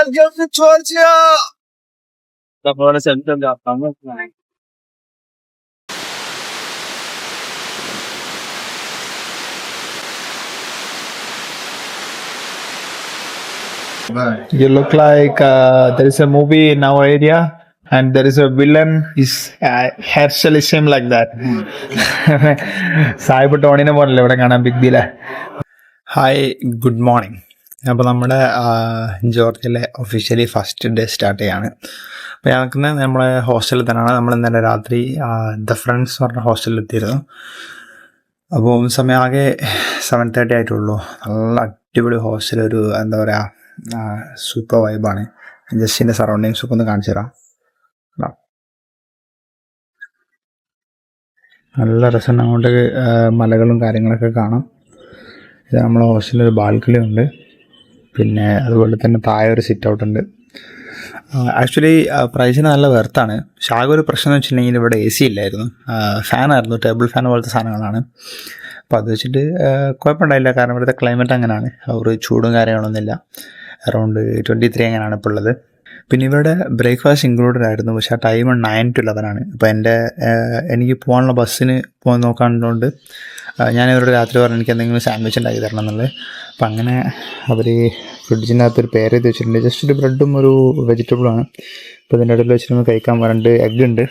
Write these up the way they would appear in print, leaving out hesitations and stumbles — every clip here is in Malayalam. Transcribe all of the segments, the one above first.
You look like there is a movie in our area and there is a villain is hairstyle is same like that. സായിപ്പ് ടോണിനെ പോലല്ലേ ഇവിടെ കാണാൻ ബിഗ് ബിയിലെ. Hi, good morning. അപ്പോൾ നമ്മുടെ ജോർജിയയിലെ ഒഫീഷ്യലി ഫസ്റ്റ് ഡേ സ്റ്റാർട്ട് ചെയ്യാണ്. അപ്പോൾ ഞങ്ങൾക്ക് നമ്മളെ ഹോസ്റ്റലിൽ തന്നെയാണ്. നമ്മൾ ഇന്നലെ രാത്രി ദ ഫ്രണ്ട്സ് പറഞ്ഞ ഹോസ്റ്റലിൽ എത്തിയിരുന്നു. അപ്പോൾ സമയം ആകെ 7:30 ആയിട്ടുള്ളൂ. നല്ല അടിപൊളി ഹോസ്റ്റൽ, ഒരു എന്താ പറയുക, സൂപ്പർ വൈബാണ്. ജസ്റ്റ് ഇതിൻ്റെ സറൗണ്ടിങ്സ് ഒക്കെ ഒന്ന് കാണിച്ചു തരാം. നല്ല രസം, അങ്ങോട്ട് മലകളും കാര്യങ്ങളൊക്കെ കാണാം. ഇത് നമ്മളെ ഹോസ്റ്റലിൽ ഒരു ബാൽക്കണി ഉണ്ട്, പിന്നെ അതുപോലെ തന്നെ താഴെ ഒരു സിറ്റ് ഔട്ട് ഉണ്ട്. ആക്ച്വലി പ്രൈസിന് നല്ല വെർത്താണ്. പക്ഷെ ആകെ ഒരു പ്രശ്നം എന്ന് വെച്ചിട്ടുണ്ടെങ്കിൽ ഇവിടെ AC ഇല്ലായിരുന്നു, ഫാനായിരുന്നു, ടേബിൾ ഫാൻ പോലത്തെ സാധനങ്ങളാണ്. അപ്പോൾ അത് വെച്ചിട്ട് കുഴപ്പമുണ്ടായില്ല, കാരണം ഇവിടുത്തെ ക്ലൈമറ്റ് അങ്ങനെയാണ്, ഒരു ചൂടും കാര്യങ്ങളൊന്നുമില്ല. അറൗണ്ട് 23 അങ്ങനെയാണ് ഇപ്പോൾ ഉള്ളത്. പിന്നെ ഇവിടെ ബ്രേക്ക്ഫാസ്റ്റ് ഇൻക്ലൂഡഡ് ആയിരുന്നു, പക്ഷേ ആ ടൈം 9 to 11 ആണ്. അപ്പോൾ എനിക്ക് പോകാനുള്ള ബസ്സിന് പോകാൻ നോക്കാണ്ടതുകൊണ്ട് ഞാൻ ഇവരോട് രാത്രി പറഞ്ഞു എനിക്ക് എന്തെങ്കിലും സാൻഡ്വിച്ച് ഉണ്ടാക്കി തരണം എന്നുള്ളത്. അപ്പം അങ്ങനെ അവർ ഫ്രിഡ്ജിൻ്റെ അകത്തൊരു പേര് ചെയ്ത് വെച്ചിട്ടുണ്ട്. ജസ്റ്റ് ഒരു ബ്രെഡും ഒരു വെജിറ്റബിളാണ്. അപ്പോൾ ഇതിൻ്റെ ഇടയിൽ വെച്ചിട്ട് കഴിക്കാൻ പറഞ്ഞിട്ട് എഗ് ഉണ്ട്.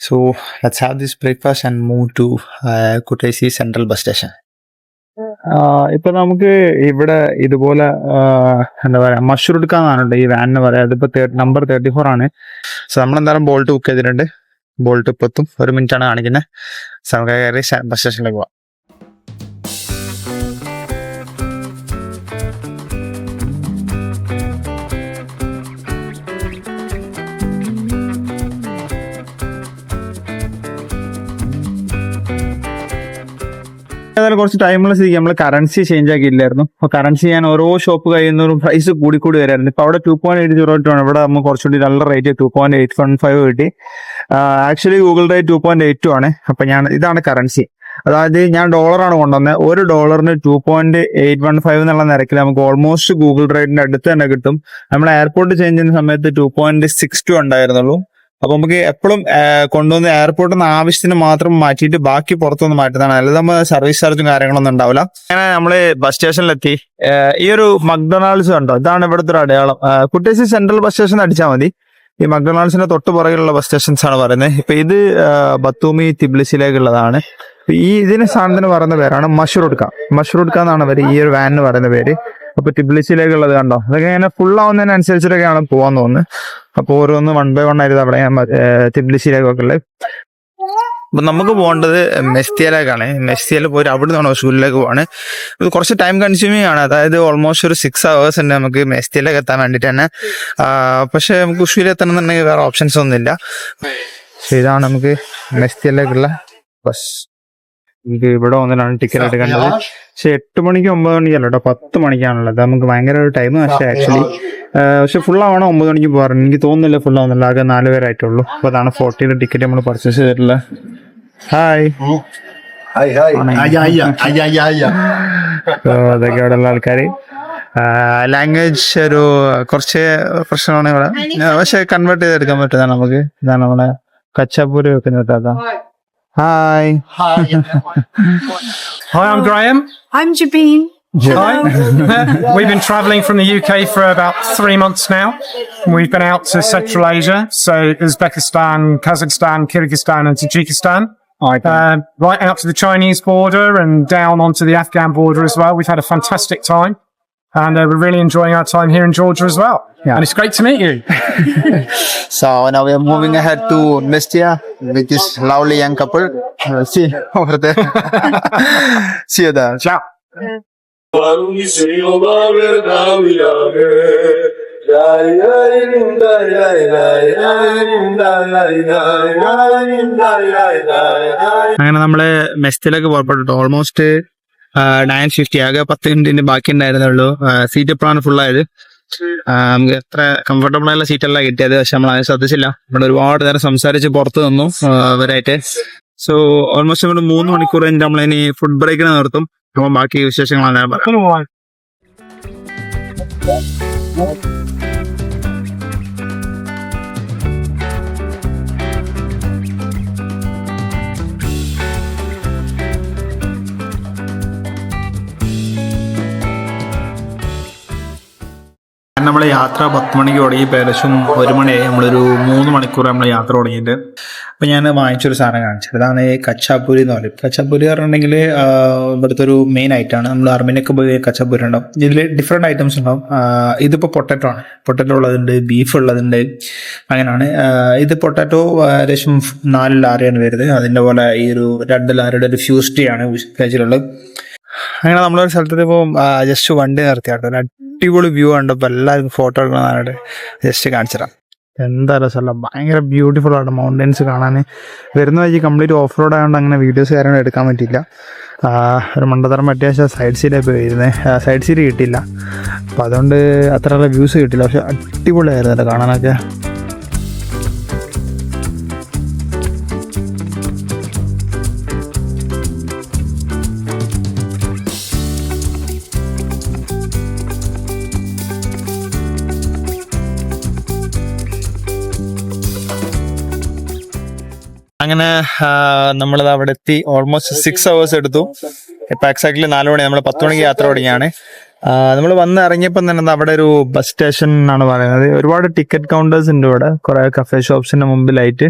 So let's have this breakfast and move to Kutaisi central bus station. ഇപ്പൊ നമുക്ക് ഇവിടെ ഇതുപോലെ എന്താ പറയാ മഷ്റൂം എടുക്കാന്നാണല്ലോ ഈ വാനിന് പറയാം. അതിപ്പോ നമ്പർ 34 ആണ്. സോ നമ്മളെന്തായാലും ബോൾട്ട് ബുക്ക് ചെയ്തിട്ടുണ്ട്. ബോൾട്ട് ഇപ്പൊ എത്തും, 1 minute ആണ് കാണിക്കുന്നത്. സോ നമുക്ക് കയറി ബസ് സ്റ്റേഷനിലേക്ക് പോവാം. ഏതായാലും കുറച്ച് ടൈമുള്ള സ്ഥിതിക്ക് നമ്മൾ കറൻസി ചേഞ്ച് ആക്കിയില്ലായിരുന്നു. അപ്പോൾ കറൻസി ഞാൻ ഓരോ ഷോപ്പ് കഴിയുന്നവരും പ്രൈസ് കൂടി വരായിരുന്നു. ഇപ്പോൾ അവിടെ 2.802 ആണ്. ഇവിടെ നമുക്ക് കുറച്ചുകൂടി നല്ല റേറ്റ് 2.815 കിട്ടി. ആക്ച്വലി ഗൂഗിൾ റേറ്റ് 2.82 ആണ്. അപ്പം ഇതാണ് കറൻസി. അതായത് ഞാൻ ഡോളറാണ് കൊണ്ടുവന്നത്. $1 2.815 എന്നുള്ള നിരക്കിൽ നമുക്ക് ഓൾമോസ്റ്റ് ഗൂഗിൾ റേറ്റിന്റെ അടുത്ത് തന്നെ കിട്ടും. നമ്മൾ എയർപോർട്ട് ചേഞ്ച് ചെയ്യുന്ന സമയത്ത് 2.62 ഉണ്ടായിരുന്നുള്ളൂ. അപ്പൊ നമുക്ക് എപ്പോഴും കൊണ്ടുവന്ന് എയർപോർട്ടിൽ നിന്ന് ആവശ്യത്തിന് മാത്രം മാറ്റിയിട്ട് ബാക്കി പുറത്തുനിന്ന് മാറ്റുന്നതാണ്. അല്ലാതെ നമ്മൾ സർവീസ് ചാർജും കാര്യങ്ങളൊന്നും ഉണ്ടാവില്ല. അങ്ങനെ നമ്മള് ബസ് സ്റ്റേഷനിലെത്തി. ഈ ഒരു മക്ഡൊണാൾഡ്സ് കണ്ടോ, ഇതാണ് ഇവിടുത്തെ ഒരു അടയാളം. കുട്ടേസി സെൻട്രൽ ബസ് സ്റ്റേഷൻ അടിച്ചാൽ മതി. ഈ മക്ഡൊണാൾഡ്സിന്റെ തൊട്ട് പുറകിലുള്ള ബസ് സ്റ്റേഷൻസ് ആണ് പറയുന്നത്. ഇപ്പൊ ഇത് ബത്തൂമി തിബ്ലിസിലേക്കുള്ളതാണ്. ഇതിന് സാധനത്തിന് പറയുന്ന പേരാണ് മഷ്റൂഡ്ക എന്നാണ് അവർ ഈ ഒരു വാനിന് പറയുന്ന പേര്. അപ്പൊ ടിബ്ലിസിലേക്കുള്ളത് കണ്ടോ, അതൊക്കെ ഇങ്ങനെ ഫുൾ ആവുന്നതിനനുസരിച്ചിട്ടൊക്കെയാണ് പോകാൻ തോന്നുന്നത്. അപ്പൊ ഓരോന്ന് 1 by 1 ആയിരുന്നു അവിടെ ടിബ്ലിസിലേക്കൊക്കെ ഉള്ളത്. അപ്പൊ നമുക്ക് പോകേണ്ടത് മെസ്തിയയിലേക്കാണ്. മെസ്തിയയിൽ പോയിട്ട് അവിടെ നിന്നാണ് ഹോസ്പിറ്റലിലേക്ക് പോവാണ്. ഇത് കുറച്ച് ടൈം കൺസ്യൂമിങ് ആണ്. അതായത് ഓൾമോസ്റ്റ് ഒരു 6 hours ഉണ്ട് നമുക്ക് മെസ്തിയയിലേക്ക് എത്താൻ വേണ്ടിയിട്ട് തന്നെ. പക്ഷെ നമുക്ക് ഉഷൂരിൽ എത്തണമെന്നുണ്ടെങ്കിൽ വേറെ ഓപ്ഷൻസ് ഒന്നുമില്ല. ഇതാണ് നമുക്ക് മെസ്തിയയിലേക്കുള്ള ബസ്. നമുക്ക് ഇവിടെ വന്നിട്ടാണ് ടിക്കറ്റ് എടുക്കേണ്ടത്. പക്ഷെ 8 മണിക്ക് 9 മണിക്കല്ല കേട്ടോ, 10 മണിക്കാണുള്ളത്. നമുക്ക് ഭയങ്കര ഒരു ടൈം പക്ഷേ ആക്ച്വലി. പക്ഷെ ഫുൾ ആവണം 9 മണിക്ക് പോകാറ്. എനിക്ക് തോന്നുന്നില്ല ഫുൾ ആവുന്നില്ല, ആകെ 4 പേരായിട്ടുള്ളൂ. അപ്പൊ അതാണ് 40 ടിക്കറ്റ് നമ്മൾ പർച്ചേസ് ചെയ്തിട്ടുള്ളത്. ഹായ്, അതൊക്കെ അവിടെ ഉള്ള ആൾക്കാര്. ലാംഗ്വേജ് ഒരു കുറച്ച് പ്രശ്നമാണ് ഇവിടെ, പക്ഷെ കൺവേർട്ട് ചെയ്തെടുക്കാൻ പറ്റുന്നതാണ് നമുക്ക്. ഇതാണ് നമ്മളെ കച്ചാപ്പൂര് വെക്കുന്ന. Hi. Hi, I'm Graham. I'm Jabeen. Hi. We've been travelling from the UK for about 3 months now. We've been out to Central Asia, so Uzbekistan, Kazakhstan, Kyrgyzstan and Tajikistan. Right out to the Chinese border and down onto the Afghan border as well. We've had a fantastic time. And we're really enjoying our time here in Georgia as well. Yeah. And it's great to meet you. So now we are moving ahead to Mestia with this lovely young couple. See over there. See you there. Ciao. അങ്ങനെ നമ്മള് മെസ്റ്റിലേക്ക് പുറപ്പെട്ടു. ഓൾമോസ്റ്റ് 9:50 ആകെ 10 മിനിറ്റിന്റെ ബാക്കി ഉണ്ടായിരുന്നുള്ളൂ. സീറ്റ് എപ്പോഴാണ് ഫുള്ളായത്. നമുക്ക് എത്ര കംഫർട്ടബിൾ ആയുള്ള സീറ്റല്ല കിട്ടിയത്, പക്ഷെ നമ്മൾ അത് ശ്രദ്ധിച്ചില്ല. ഇവിടെ ഒരുപാട് നേരം സംസാരിച്ച് പുറത്ത് നിന്നു അവരായിട്ട്. സോ ഓൾമോസ്റ്റ് ഇവിടെ 3 മണിക്കൂർ കഴിഞ്ഞ് നമ്മളിനി ഫുഡ് ബ്രേക്കിന് നിർത്തും. അപ്പം ബാക്കി വിശേഷങ്ങളാണ് ഞാൻ പറയാം. നമ്മളെ യാത്ര 10 മണിക്ക് തുടങ്ങി ഏകദേശം 1 മണിയായി. നമ്മളൊരു 3 മണിക്കൂർ നമ്മൾ യാത്ര തുടങ്ങിയിട്ട്. അപ്പം ഞാൻ വാങ്ങിച്ചൊരു സാധനം കാണിച്ചത്, ഇതാണ് കച്ചാപ്പൂരി എന്ന് പറയും. കച്ചാപ്പൂരി പറഞ്ഞിട്ടുണ്ടെങ്കിൽ ഇവിടുത്തെ ഒരു മെയിൻ ഐറ്റമാണ്. നമ്മൾ അർമേനിയൊക്കെ പോയി കച്ചാപ്പൂരി ഉണ്ടാവും. ഇതിൽ ഡിഫറെൻറ്റ് ഐറ്റംസ് ഉണ്ടാവും. ഇതിപ്പോൾ പൊട്ടാറ്റോ ആണ്. പൊട്ടാറ്റോ ഉള്ളതുണ്ട്, ബീഫ് ഉള്ളതുണ്ട്, അങ്ങനെയാണ്. ഇത് പൊട്ടാറ്റോ ഏകദേശം 4 ലാരിയാണ് വരുന്നത്. അതിൻ്റെ പോലെ ഈ ഒരു 2 ലാരിയുടെ ഒരു ഫ്യൂസ്റ്റി ആണ് കഴിച്ചിട്ടുള്ളത്. അങ്ങനെ നമ്മളൊരു സ്ഥലത്ത് ഇപ്പോൾ ജസ്റ്റ് വണ്ടി നിർത്തിയാട്ടോ, ഒരു അടിപൊളി വ്യൂ കണ്ടപ്പോൾ എല്ലാവരും ഫോട്ടോ എടുക്കണമെന്നായിട്ട് ജസ്റ്റ് കാണിച്ചു തരാം. എന്താ രസമല്ല, ഭയങ്കര ബ്യൂട്ടിഫുൾ ആണ് മൗണ്ടൻസ് കാണാൻ. വരുന്ന വഴി കംപ്ലീറ്റ് ഓഫ് റോഡ് ആയതുകൊണ്ട് അങ്ങനെ വീഡിയോസ് കാര്യങ്ങളും എടുക്കാൻ പറ്റിയില്ല. ഒരു മണ്ടത്തരം പറ്റിയ സൈഡ് സീറ്റായി പോയി വരുന്നത്, സൈഡ് സീറ്റ് കിട്ടിയില്ല. അപ്പോൾ അതുകൊണ്ട് അത്ര വ്യൂസ് കിട്ടില്ല. പക്ഷെ അടിപൊളിയായിരുന്നു കാണാനൊക്കെ. അങ്ങനെ നമ്മളത് അവിടെ എത്തി. ഓൾമോസ്റ്റ് 6 hours എടുത്തു. ഇപ്പം എക്സാക്ട്ലി 4 മണി, നമ്മൾ 10 മണിക്ക് യാത്ര തുടങ്ങിയാണ്. നമ്മൾ വന്ന് ഇറങ്ങിയപ്പം തന്നെ അവിടെ ഒരു ബസ് സ്റ്റേഷൻ എന്നാണ് പറയുന്നത്. ഒരുപാട് ടിക്കറ്റ് കൗണ്ടേഴ്സ് ഉണ്ട് ഇവിടെ, കുറെ കഫേ ഷോപ്സിന്റെ മുമ്പിലായിട്ട്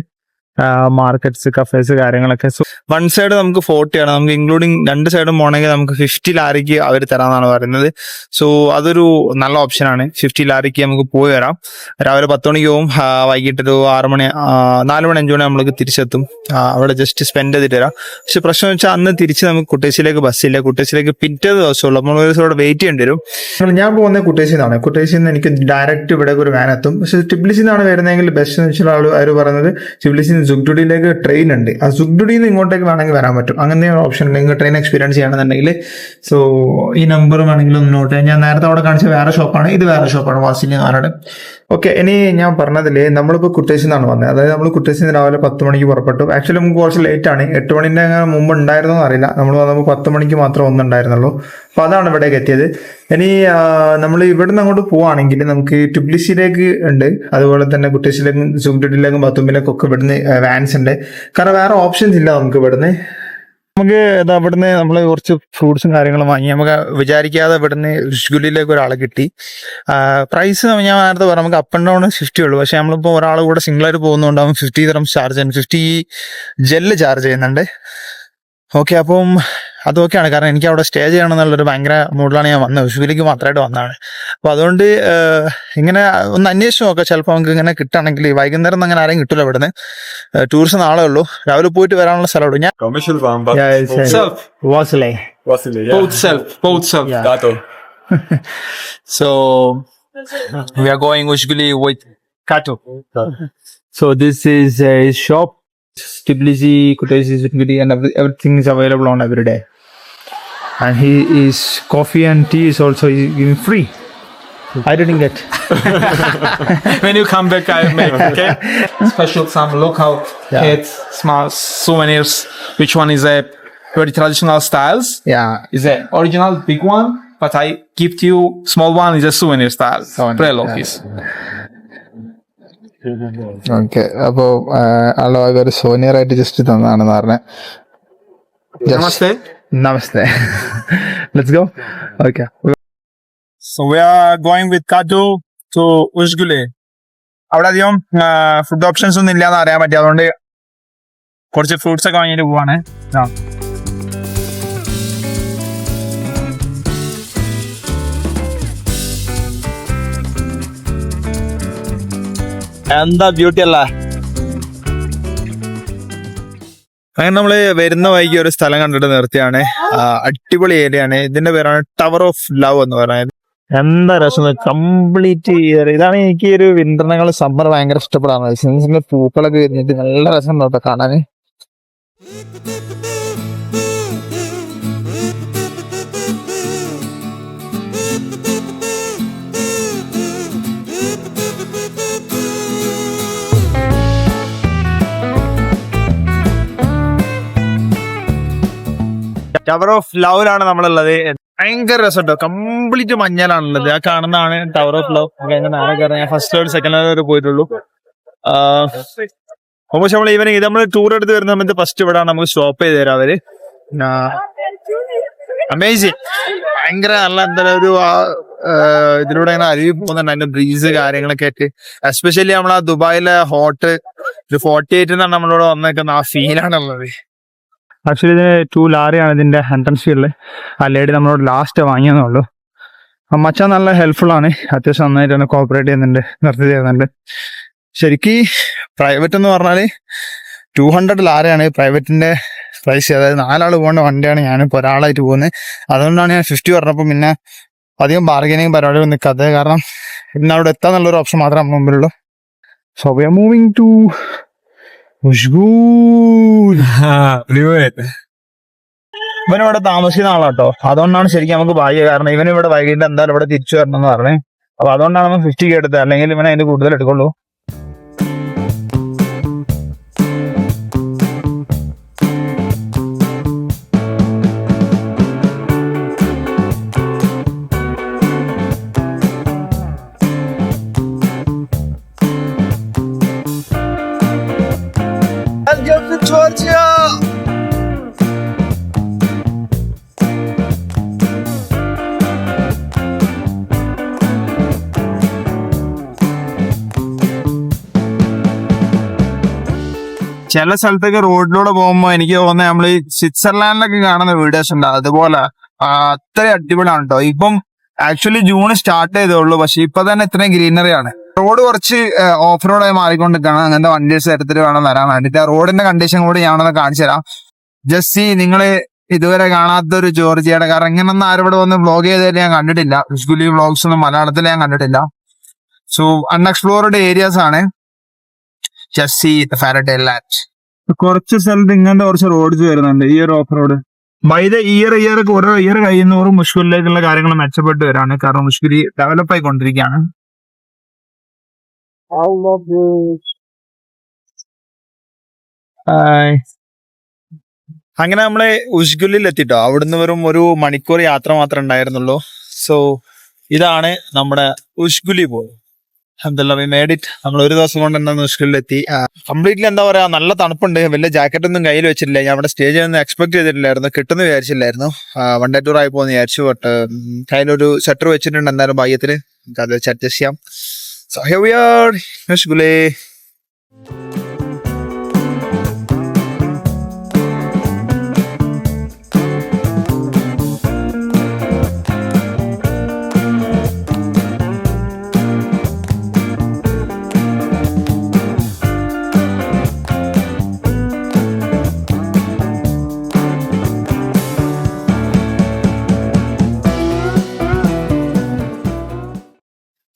മാർക്കറ്റ്സ്, കഫേസ്, കാര്യങ്ങളൊക്കെ. സോ 1 സൈഡ് നമുക്ക് 40 ആണ്. നമുക്ക് ഇൻക്ലൂഡിങ് 2 സൈഡും പോകണമെങ്കിൽ നമുക്ക് 50 ലാരിക്ക് അവർ തരാമെന്നാണ് പറയുന്നത്. സോ അതൊരു നല്ല ഓപ്ഷനാണ്. 50 ലാരിക്ക് നമുക്ക് പോയി വരാം. രാവിലെ 10 മണിക്ക് പോകും, വൈകിട്ടൊരു 6 മണി 4 മണി 5 മണി നമ്മൾക്ക് തിരിച്ചെത്തും. അവിടെ ജസ്റ്റ് സ്പെൻഡ് ചെയ്തിട്ട് വരാം. പക്ഷെ പ്രശ്നം വെച്ചാൽ അന്ന് തിരിച്ച് നമുക്ക് കുട്ടേശ്ശിയിലേക്ക് ബസ്സില്ല. കുട്ടേശ്ശിയിലേക്ക് പിറ്റേ ദിവസമുള്ളൂ. നമ്മൾ ഒരു ദിവസം അവിടെ വെയിറ്റ് ചെയ്യേണ്ടി വരും. ഞാൻ പോകുന്നത് കുട്ടേശ്ശിയിൽ നിന്നാണ്. കുട്ടേശ്ശിയിൽ നിന്ന് എനിക്ക് ഡയറക്റ്റ് ഇവിടെ ഒരു വാൻ എത്തും. പക്ഷെ ടിബ്ലിസിൽ നിന്നാണ് വരുന്നതെങ്കിൽ ബെസ്റ്റ് എന്ന് വെച്ചാൽ അവർ പറയുന്നത് ടിബ്ലിസിൽ സുഗ്ഡുഡിയിലേക്ക് ട്രെയിൻ ഉണ്ട്. ആ സുഗ്ഡുഡിയിൽ നിന്ന് ഇങ്ങോട്ടേക്ക് വേണമെങ്കിൽ വരാൻ പറ്റും. അങ്ങനെ ഒരു ഓപ്ഷൻ ഉണ്ട്. നിങ്ങൾ ട്രെയിൻ എക്സ്പീരിയൻസ് ചെയ്യണമെന്നുണ്ടെങ്കിൽ. സോ ഈ നമ്പർ വേണമെങ്കിൽ ഒന്ന് നോട്ട് ചെയ്യാം. ഞാൻ നേരത്തെ അവിടെ കാണിച്ച വേറെ ഷോപ്പാണ്, ഇത് വേറെ ഷോപ്പാണ്, വാസിലി നാരായണ. ഓക്കെ, ഇനി ഞാൻ പറഞ്ഞതില് നമ്മളിപ്പോൾ കുട്ടേശ്ശിയിൽ നിന്നാണ് വന്നത്. അതായത് നമ്മൾ കുട്ടേശ്ശിയിൽ നിന്ന് രാവിലെ 10 മണിക്ക് പുറപ്പെട്ടു. ആക്ച്വലി നമുക്ക് കുറച്ച് ലേറ്റ് ആണ്. 8 മണിന്റെ മുമ്പ് ഉണ്ടായിരുന്നോ അറിയില്ല. നമ്മൾ വന്നപ്പോൾ 10 മണിക്ക് മാത്രം ഒന്നുണ്ടായിരുന്നുള്ളൂ. അപ്പോൾ അതാണ് ഇവിടേക്ക് എത്തിയത്. ഇനി നമ്മൾ ഇവിടുന്ന് അങ്ങോട്ട് പോവുകയാണെങ്കിൽ നമുക്ക് ടിബ്ലിസിയിലേക്ക് ഉണ്ട്, അതുപോലെ തന്നെ കുട്ടേശ്ശിയിലേക്കും സുഗ്ഡുഡിയിലേക്കും ബത്തുമ്പിലേക്കും ഒക്കെ ഇവിടുന്ന് വാൻസ് ഉണ്ട്. കാരണം വേറെ ഓപ്ഷൻസ് ഇല്ല നമുക്ക് ഇവിടുന്ന്. നമുക്ക് ഇവിടുന്ന് നമ്മൾ കുറച്ച് ഫ്രൂട്ട്സും കാര്യങ്ങളും വാങ്ങി. നമുക്ക് വിചാരിക്കാതെ ഇവിടുന്ന് ഉഷ്ഗുലിയിലേക്ക് ഒരാളെ കിട്ടി. പ്രൈസ് ഞാൻ നേരത്തെ പറഞ്ഞു, നമുക്ക് അപ്പ് ആൻഡ് ഡൗൺ 50 ഉള്ളൂ. പക്ഷെ നമ്മളിപ്പോൾ ഒരാൾ കൂടെ സിംഗിളായിട്ട് പോകുന്നതുകൊണ്ട് അവൻ 50 ദിർഹംസ് ചാർജ് ചെയ്യുന്നുണ്ട്, 50 ജെല്ല് ചാർജ് ചെയ്യുന്നുണ്ട്. ഓക്കെ, അപ്പം അതൊക്കെയാണ്. കാരണം എനിക്ക് അവിടെ സ്റ്റേ ചെയ്യണം എന്നുള്ളൊരു ഭയങ്കര മൂഡിലാണ് ഞാൻ വന്നത്. ഉഷ്ഗുലിക്ക് മാത്രമായിട്ട് വന്നതാണ്. അപ്പോൾ അതുകൊണ്ട് ഇങ്ങനെ ഒന്ന് അന്വേഷിച്ച് നോക്കാം. ചിലപ്പോൾ നമുക്ക് ഇങ്ങനെ കിട്ടുകയാണെങ്കിൽ. വൈകുന്നേരം ഒന്നും അങ്ങനെ ആരെയും കിട്ടില്ല ഇവിടുന്ന്. ടൂറിസ്റ്റ് നാളെ ഉള്ളൂ. രാവിലെ പോയിട്ട് വരാനുള്ള സ്ഥലമുള്ളൂ. ഞാൻ So we are going Ushguli with Kato. So this is a shop, Tbilisi, Kutaisi, Ushguli, and everything is available on every day. And he is coffee and tea is also giving free. I didn't get. When you come back, I make, okay? Special some local heads, small souvenirs. Which one is a very traditional styles? Yeah. Is a original big one, but I give to you small one is a souvenir style. Prelogis. Okay, അപ്പോൾ ആളെ ഒരു സോനിയർ ആയിട്ട് ജസ്റ്റ് തന്നതാണെന്ന് പറഞ്ഞത്. Namaste. Namaste. Let's go. Okay. So we are going with Kato to Ushguli. അവിടെ അധികം ഫുഡ് ഓപ്ഷൻസ് ഒന്നും ഇല്ലാന്ന് അറിയാൻ പറ്റി. അതുകൊണ്ട് കുറച്ച് ഫ്രൂട്ട്സ് ഒക്കെ വാങ്ങിയിട്ട് പോവാണ്. എന്താ ബ്യൂട്ടി അല്ല. അങ്ങനെ നമ്മള് വരുന്ന വൈകി ഒരു സ്ഥലം കണ്ടിട്ട് നിർത്തിയാണ്. അടിപൊളി ഏരിയ ആണ്. ഇതിന്റെ പേരാണ് ടവർ ഓഫ് ലവ് എന്ന് പറയുന്നത്. എന്താ രസം, കംപ്ലീറ്റ് ഇതാണ്. എനിക്ക് ഒരു വിന്ററിനേക്കാൾ സമ്മർ ഭയങ്കര ഇഷ്ടപ്പെടാണ്. പൂക്കളൊക്കെ വരുന്നിട്ട് നല്ല രസം ഉണ്ടോ കാണാന്. ടവർ ഓഫ് ലവിലാണ് നമ്മളുള്ളത്. ഭയങ്കര രസം കേട്ടോ. കംപ്ലീറ്റ് മഞ്ഞലാണുള്ളത്. ആ കാണുന്നതാണ് ടവർ ഓഫ് ലവ്. ഞാൻ ഫസ്റ്റ് ലെവൽ സെക്കൻഡ് ലെവൽ വരെ പോയിട്ടുള്ളൂ. ഓൾമോസ്റ്റ് നമ്മൾ ഈവനിങ് ഇത് നമ്മൾ ടൂർ എടുത്ത് വരുന്ന സമയത്ത് ഫസ്റ്റ് ഇവിടെ നമുക്ക് സ്റ്റോപ്പ് ചെയ്ത് തരാം അവര്. അമേസിങ്, ഭയങ്കര നല്ല എന്താ ഒരു ഇതിലൂടെ ഇങ്ങനെ അരുവി പോകുന്നുണ്ട്, അതിന്റെ ബ്രീസ് കാര്യങ്ങളൊക്കെ ആയിട്ട്. എസ്പെഷ്യലി നമ്മളെ ദുബായിലെ ഹോട്ട് ഒരു 48 എന്നാണ് നമ്മളിവിടെ വന്നേക്കുന്ന ആ ഫീലാണുള്ളത്. ആക്ച്വലി ഇതിന് 2 ലാറിയാണ് ഇതിന്റെ എൻട്രൻസ് ഫീൽഡ്. ആ ലേഡി നമ്മളോട് ലാസ്റ്റ് വാങ്ങിയെന്നുള്ളൂ. മച്ചാൻ നല്ല ഹെൽപ്ഫുൾ ആണ്, അത്യാവശ്യം നന്നായിട്ട് തന്നെ കോപ്പറേറ്റ് ചെയ്യുന്നുണ്ട്, നിർത്തി ചെയ്യുന്നുണ്ട്. ശരിക്കും പ്രൈവറ്റ് എന്ന് പറഞ്ഞാല് 200 ലാരയാണ് പ്രൈവറ്റിന്റെ പ്രൈസ്. അതായത് 4 ആൾ പോകേണ്ട വണ്ടിയാണ് ഞാനിപ്പോൾ ഒരാളായിട്ട് പോകുന്നത്. അതുകൊണ്ടാണ് ഞാൻ 50 പറഞ്ഞപ്പോൾ പിന്നെ അധികം ബാർഗനിങ് പരിപാടികൾ നിൽക്കാത്തത്. കാരണം പിന്നെ അവിടെ എത്താന്നുള്ളൊരു ഓപ്ഷൻ മാത്രമേ നമ്മുടെ മുമ്പിലുള്ളൂ. So we are moving to Ushguli. ഇവനിവിടെ താമസിക്കുന്ന ആളാട്ടോ, അതുകൊണ്ടാണ് ശരിക്കും നമുക്ക് ഭാഗ്യം. കാരണം ഇവനിവിടെ വൈകിട്ട് എന്തായാലും ഇവിടെ തിരിച്ചു വരണം എന്ന് പറഞ്ഞേ. അപ്പൊ അതുകൊണ്ടാണ് നമ്മൾ 50 എടുത്തത്, അല്ലെങ്കിൽ ഇവനെ അതിന് കൂടുതൽ എടുക്കുള്ളൂ. ചില സ്ഥലത്തൊക്കെ റോഡിലൂടെ പോകുമ്പോ എനിക്ക് തോന്നുന്നത് നമ്മൾ ഈ സ്വിറ്റ്സർലാൻഡിലൊക്കെ കാണുന്ന വീഡിയോസ് ഉണ്ട്, അതുപോലെ അത്ര അടിപൊളിയാണ് കേട്ടോ. ഇപ്പം ആക്ച്വലി ജൂൺ സ്റ്റാർട്ട് ചെയ്തോളൂ, പക്ഷെ ഇപ്പൊ തന്നെ ഇത്രയും ഗ്രീനറി ആണ്. റോഡ് കുറച്ച് ഓഫ് റോഡായി മാറിക്കൊണ്ടിരിക്കുകയാണ്. അങ്ങനത്തെ വണ്ടീസ് എടുത്തിട്ട് വേണം വരാൻ വേണ്ടിട്ട്. ആ റോഡിന്റെ കണ്ടീഷൻ കൂടി ഞാനൊന്ന് കാണിച്ചു തരാം. ജസ്റ്റ് നിങ്ങള് ഇതുവരെ കാണാത്തൊരു ജോർജിയയുടെ, കാരണം ഇങ്ങനൊന്നും ആരും ഇവിടെ വന്ന് വ്ളോഗ് ചെയ്തിട്ട് ഞാൻ കണ്ടിട്ടില്ല. ഉഷ്ഗുലി വ്ളോഗ്സ് ഒന്നും മലയാളത്തിൽ ഞാൻ കണ്ടിട്ടില്ല. സോ അൺഎക്സ്പ്ലോർഡ് ഏരിയാസ് ആണ്. Just see the Faraday Latch. കുറച്ച് സ്ഥലത്ത് ഇങ്ങനത്തെ കുറച്ച് റോഡ്സ് വരുന്നുണ്ട്, ഈ ഒരു off road. By the year ഓരോ ഇയർ കഴിയുന്നവരും മുഷ്കുലിലേക്കുള്ള കാര്യങ്ങൾ മെച്ചപ്പെട്ട് വരാണ്. കാരണം മുഷ്കുലി ഡെവലപ്പ് ആയിക്കൊണ്ടിരിക്കുകയാണ്. അങ്ങനെ നമ്മള് ഉഷ്ഗുലിൽ എത്തിട്ടോ. അവിടുന്ന് വെറും 1 മണിക്കൂർ യാത്ര മാത്രമേ ഉണ്ടായിരുന്നുള്ളൂ. സോ ഇതാണ് നമ്മുടെ ഉഷ്ഗുലി പോയി. We made it. നമ്മൾ ഒരു ദിവസം കൊണ്ട് തന്നെ മുഷ്കിലെത്തി. കംപ്ലീറ്റ്ലി എന്താ പറയാ, നല്ല തണുപ്പുണ്ട്. വലിയ ജാക്കറ്റ് ഒന്നും കയ്യിൽ വെച്ചിട്ടില്ല. ഞാൻ അവിടെ സ്റ്റേ ചെയ്യുന്ന എക്സ്പെക്ട് ചെയ്തിട്ടില്ലായിരുന്നു, കിട്ടുന്ന വിചാരിച്ചില്ലായിരുന്നു. 1 day tour ആയി പോകുന്ന വിചാരിച്ചു. ബട്ട് കയ്യിലൊരു സ്വെറ്റർ വെച്ചിട്ടുണ്ട്, എന്തായാലും ഭാഗ്യത്തിന് അത് വെച്ച് അഡ്ജസ്റ്റ് ചെയ്യാം. സോ ഹിയർ വി ആർ മുഷ്കുലേ.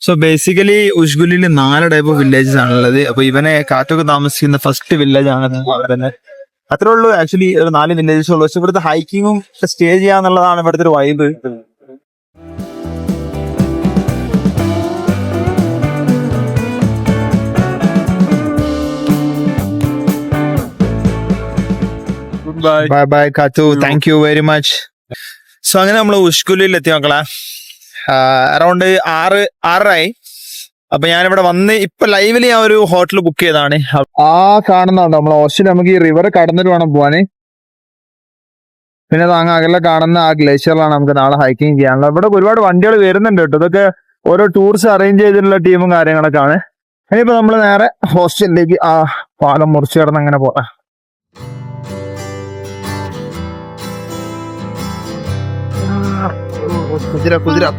സോ ബേസിക്കലി ഉഷ്ഗുലിൽ 4 ടൈപ്പ് ഓഫ് വില്ലേജസ് ആണുള്ളത്. അപ്പൊ ഇവനെ കാറ്റൊക്കെ താമസിക്കുന്ന ഫസ്റ്റ് വില്ലേജ് ആണ് തന്നെ. അത്രേ ഉള്ളൂ. ആക്ച്വലി ഒരു 4 വില്ലേജസ് ഉള്ളൂ. പക്ഷെ ഇവിടുത്തെ ഹൈക്കിങ്ങും സ്റ്റേ ചെയ്യാന്നുള്ളതാണ് ഇവിടുത്തെ ഒരു വൈബ്. ബൈ ബൈ കാത്തു, thank you very much. So അങ്ങനെ നമ്മൾ ഉഷ്ഗുലിൽ എത്തി മക്കളെ. അറൗണ്ട് 6:30 അപ്പൊ ഞാനിവിടെ വന്ന് ഇപ്പൊ ലൈവില് ഞാൻ ഒരു ഹോട്ടൽ ബുക്ക് ചെയ്താണ്. ആ കാണുന്നുണ്ടോ നമ്മളെ ഹോസ്റ്റൽ. നമുക്ക് ഈ റിവർ കടന്നിട്ട് വേണം പോവാന്. പിന്നെ അങ്ങ് അകലെ കാണുന്ന ആ ഗ്ലേഷ്യറിലാണ് നമുക്ക് നാളെ ഹൈക്കിങ് ചെയ്യാനുള്ളത്. ഇവിടെ ഒരുപാട് വണ്ടികൾ വരുന്നുണ്ട് കേട്ടോ. ഇതൊക്കെ ഓരോ ടൂർസ് അറേഞ്ച് ചെയ്തിട്ടുള്ള ടീമും കാര്യങ്ങളൊക്കെ ആണ്. ഇനിയിപ്പോ നമ്മള് നേരെ ഹോസ്റ്റലിലേക്ക് ആ പാലം മുറിച്ച് കിടന്ന് അങ്ങനെ പോകാം.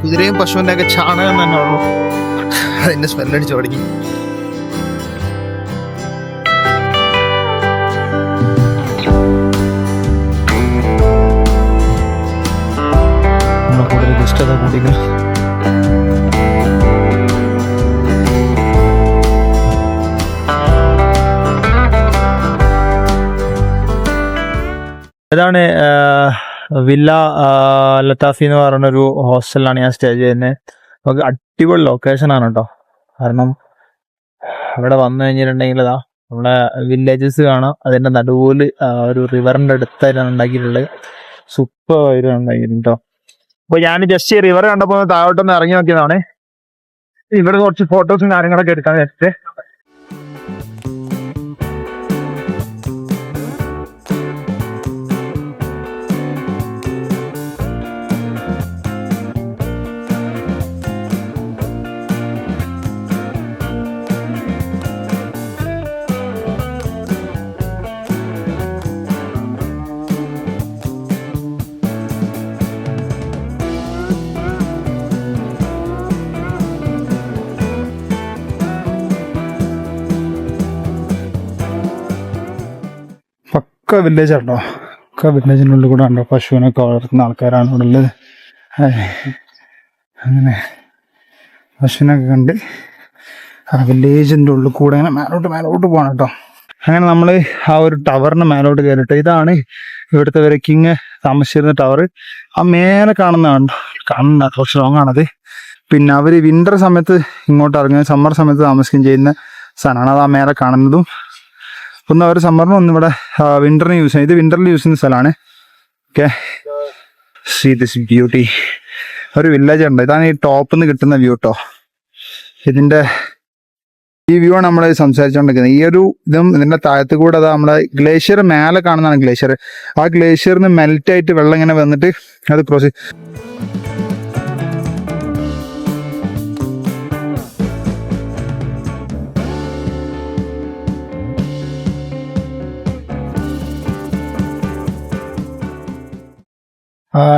കുതിരയും പശുവിന്റെ ഒക്കെ ചാണകം തന്നെ ഉള്ളു. അതിന്റെ സ്മെല്ലടിച്ച് തുടങ്ങി. ഇതാണ് വില്ല ലത്താഫി എന്ന് പറയുന്നൊരു ഹോസ്റ്റലിലാണ് ഞാൻ സ്റ്റേ ചെയ്യുന്നത്. നമുക്ക് അടിപൊളി ലൊക്കേഷൻ ആണ് കേട്ടോ. കാരണം ഇവിടെ വന്നു കഴിഞ്ഞിട്ടുണ്ടെങ്കിൽ ഇതാ നമ്മുടെ വില്ലേജസ് കാണാം. അതിന്റെ നടുവിൽ ഒരു റിവറിന്റെ അടുത്തായിട്ടാണ് ഉണ്ടാക്കിയിട്ടുള്ളത്. സൂപ്പർ ആയിട്ട് ഉണ്ടാക്കിയിട്ടുണ്ട് കേട്ടോ. അപ്പൊ ഞാൻ ജസ്റ്റ് ഈ റിവർ കണ്ടപ്പോൾ താഴോട്ടൊന്ന് ഇറങ്ങി നോക്കിയതാണ്. ഇവിടെ കുറച്ച് ഫോട്ടോസും കാര്യങ്ങളൊക്കെ എടുക്കാൻ വെച്ചിട്ട്. ഒക്കെ വില്ലേജ് ആട്ടോ. ഒക്കെ വില്ലേജിൻ്റെ ഉള്ളിൽ കൂടെ ഉണ്ടോ പശുവിനൊക്കെ വളർത്തുന്ന ആൾക്കാരാണ് ഇവിടെ ഉള്ളത്. അങ്ങനെ പശുവിനൊക്കെ കണ്ട് ആ വില്ലേജിൻ്റെ ഉള്ളിൽ കൂടെ അങ്ങനെ മേലോട്ട് പോകണം കേട്ടോ. അങ്ങനെ നമ്മൾ ആ ഒരു ടവറിന് മേലോട്ട് കയറിയിട്ട് ഇതാണ് ഇവിടുത്തെ വരെ കിങ് താമസിച്ചിരുന്ന ടവർ. ആ മേലെ കാണുന്ന കുറച്ച് ലോങ് ആണത്. പിന്നെ അവർ വിന്റർ സമയത്ത് ഇങ്ങോട്ട് ഇറങ്ങുകയും സമ്മർ സമയത്ത് താമസിക്കുകയും ചെയ്യുന്ന സ്ഥലമാണ്. അത് ആ മേലെ കാണുന്നതും. ഒന്ന് അവർ സമ്മറിനും ഒന്ന് ഇവിടെ വിന്ററിന് യൂസ് ചെയ്യും. ഇത് വിന്ററിൽ യൂസ് ചെയ്യുന്ന സ്ഥലമാണ്. Okay, see this beauty. ഒരു വില്ലേജ് ഉണ്ട്. ഇതാണ് ഈ ടോപ്പിൽ നിന്ന് കിട്ടുന്ന വ്യൂ കേട്ടോ. ഈ വ്യൂ ആണ് നമ്മൾ സംസാരിച്ചുകൊണ്ടിരിക്കുന്നത്. ഈ ഒരു ഇതും ഇതിന്റെ താഴത്ത് കൂടെ അതാ നമ്മളെ ഗ്ലേഷ്യർ മേലെ കാണുന്നതാണ് ഗ്ലേഷ്യർ. ആ ഗ്ലേഷ്യറിന് മെൽറ്റ് ആയിട്ട് വെള്ളം ഇങ്ങനെ വന്നിട്ട് അത് ക്രോസ്.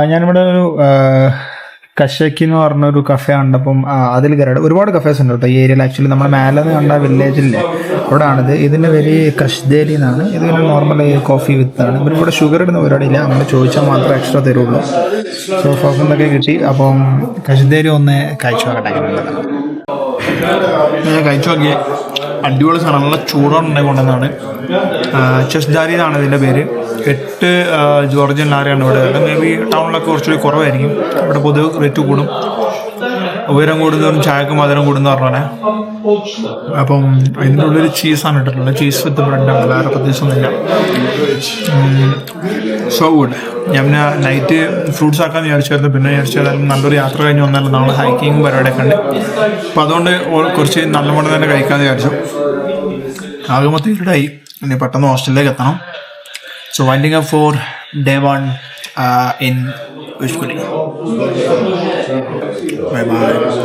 ഞാനിവിടെ ഒരു കശക്കി എന്ന് പറഞ്ഞൊരു കഫേ ഉണ്ട്. അപ്പം അതിൽ കയറിയിട്ട് ഒരുപാട് കഫേസ് ഉണ്ട് കേട്ടോ ഈ ഏരിയയിൽ. ആക്ച്വലി നമ്മുടെ മേലെ കണ്ട വില്ലേജില്ലേ അവിടെ ആണിത്. ഇതിൻ്റെ പേര് കഷ്ദേലി എന്നാണ്. ഇത് പിന്നെ നോർമൽ കോഫി വിത്താണ്. പിന്നെ ഇവിടെ ഷുഗർ ഇടുന്ന പരിപാടിയില്ല. നമ്മൾ ചോദിച്ചാൽ മാത്രമേ എക്സ്ട്രാ തരുള്ളൂ. സോ ഫോഫിന്നൊക്കെ കിട്ടി. അപ്പം കഷ്ദേലി ഒന്ന് കഴിച്ചു നോക്കട്ടെ. ഞാൻ കഴിച്ചു നോക്കിയ അടിപൊളി സാധനം. നല്ല ചൂടോടെ കൊണ്ടുവന്നാണ്. ചെസ്ദാരി എന്നാണ് ഇതിൻ്റെ പേര്. 8 ജോർജിയൻ ലാരയാണ് ഇവിടെ. മേ ബി ടൗണിലൊക്കെ കുറച്ചുകൂടി കുറവായിരിക്കും. ഇവിടെ പൊതുവെ റേറ്റ് കൂടും. ഉയരം കൂടുന്നവരും ചായക്ക് മധുരം കൂടുന്ന പറഞ്ഞാൽ. അപ്പം അതിൻ്റെ ഉള്ളിൽ ചീസാണ് ഇട്ടിട്ടുള്ളത്. ചീസ് വിത്ത് ബ്രെഡാണ്. വേറെ പ്രത്യേകിച്ചൊന്നുമില്ല. So good. ഞാൻ പിന്നെ നൈറ്റ് ഫ്രൂട്ട്സ് ആക്കാമെന്ന് വിചാരിച്ചായിരുന്നു. പിന്നെ വിചാരിച്ചാലും നല്ലൊരു യാത്ര കഴിഞ്ഞ് വന്നാലും നമ്മൾ ഹൈക്കിങ്ങും പരിപാടിയൊക്കെ ഉണ്ട്. അപ്പം അതുകൊണ്ട് കുറച്ച് നല്ലവണ്ണം തന്നെ കഴിക്കാമെന്ന് വിചാരിച്ചു. ആകെ മൊത്തം ഇരുടായി. ഇനി പെട്ടെന്ന് ഹോസ്റ്റലിലേക്ക് എത്തണം. So winding up for day 1 in Ushkuli. Bye bye.